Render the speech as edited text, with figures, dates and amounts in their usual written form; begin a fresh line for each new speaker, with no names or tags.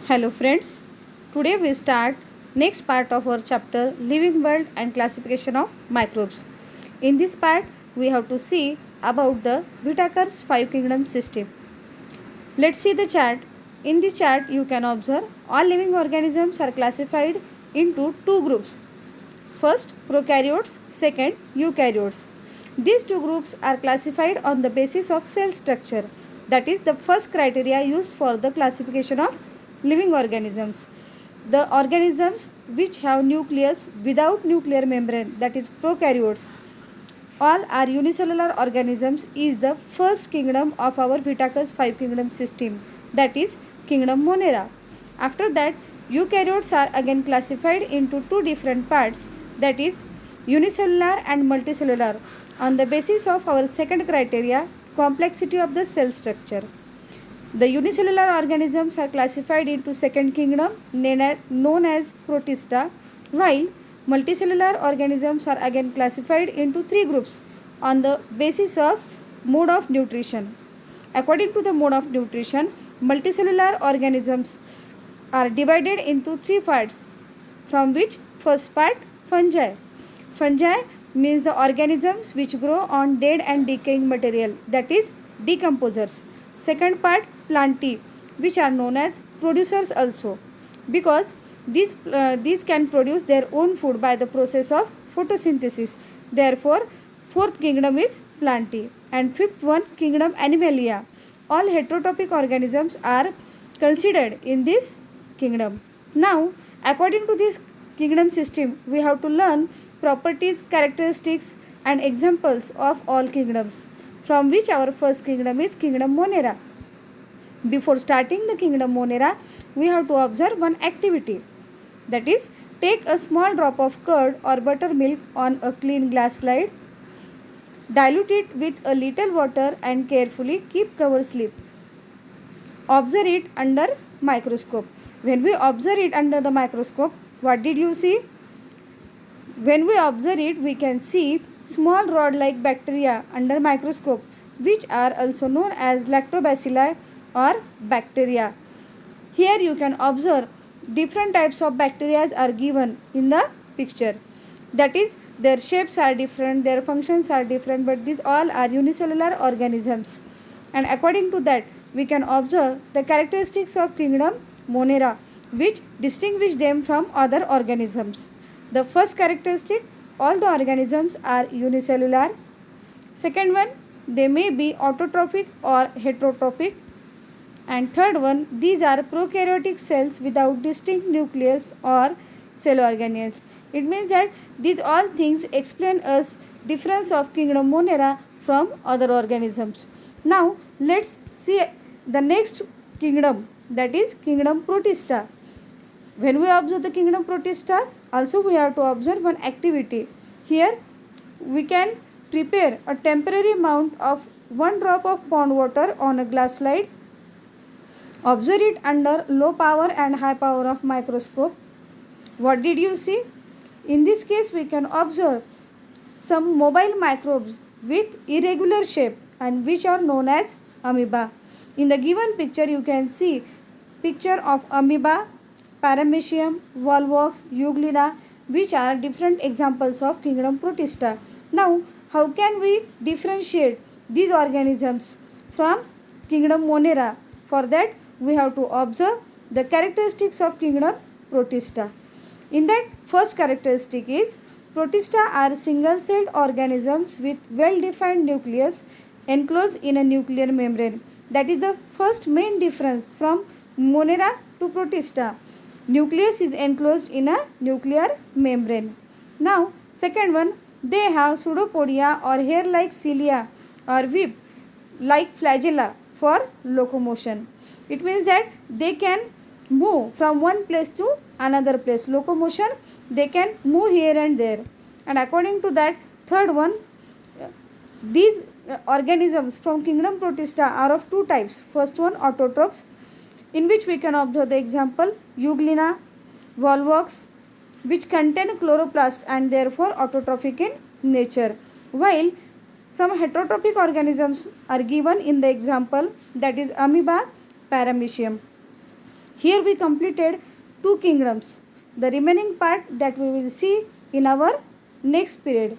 Hello friends, today we start next part of our chapter Living World and Classification of Microbes. In this part we have to see about the Whitaker's 5 kingdom system. Let's see the chart. In this chart you can observe all living organisms are classified into two groups. First prokaryotes, second eukaryotes. These two groups are classified on the basis of cell structure. That is the first criteria used for the classification of living organisms. The organisms which have nucleus without nuclear membrane, that is prokaryotes, all are unicellular organisms, is the first kingdom of our Whitaker's 5 kingdom system, that is kingdom Monera. After that eukaryotes are again classified into two different parts, that is unicellular and multicellular, on the basis of our second criteria, complexity of the cell structure. The unicellular organisms are classified into second kingdom known as Protista, while multicellular organisms are again classified into three groups on the basis of mode of nutrition. According to the mode of nutrition, multicellular organisms are divided into three parts, from which first part fungi. Fungi means the organisms which grow on dead and decaying material, that is decomposers. Second part plantae, which are known as producers also, because these can produce their own food by the process of photosynthesis. Therefore fourth kingdom is plantae, and fifth one kingdom animalia. All heterotrophic organisms are considered in this kingdom. Now according to this kingdom system we have to learn properties, characteristics and examples of all kingdoms, from which our first kingdom is kingdom Monera. Before starting the kingdom Monera, we have to observe one activity, that is take a small drop of curd or buttermilk on a clean glass slide, dilute it with a little water and carefully keep cover slip. Observe it under microscope. When we observe it under the microscope, what did you see? When we observe it, we can see small rod like bacteria under microscope, which are also known as lactobacilli or bacteria. Here you can observe different types of bacteria are given in the picture. That is, their shapes are different, their functions are different, but these all are unicellular organisms. And according to that, we can observe the characteristics of kingdom Monera, which distinguish them from other organisms. The first characteristic, all the organisms are unicellular. Second one, they may be autotrophic or heterotrophic. And third one, these are prokaryotic cells without distinct nucleus or cell organelles. It means that these all things explain us difference of kingdom Monera from other organisms. Now let's see the next kingdom, that is kingdom Protista. When we observe the kingdom Protista, also we have to observe one activity. Here we can prepare a temporary amount of 1 drop of pond water on a glass slide. Observe it under low power and high power of microscope. What did you see? In this case we can observe some mobile microbes with irregular shape and which are known as amoeba. In the given picture you can see picture of amoeba, paramecium, volvox, euglena, which are different examples of kingdom Protista. Now how can we differentiate these organisms from kingdom Monera? For that we have to observe the characteristics of kingdom Protista. In that, first characteristic is Protista are single celled organisms with well defined nucleus enclosed in a nuclear membrane. That is the first main difference from Monera to Protista. Nucleus is enclosed in a nuclear membrane. Now second one, they have pseudopodia or hair like cilia or whip like flagella for locomotion. It means that they can move from one place to another place. Locomotion, they can move here and there. And according to that, third one, these organisms from kingdom Protista are of two types. First one, autotrophs, in which we can observe the example Euglena, Volvox, which contain chloroplast and therefore autotrophic in nature, while some heterotrophic organisms are given in the example, that is amoeba, paramecium. Here we completed 2 kingdoms. The remaining part that we will see in our next period.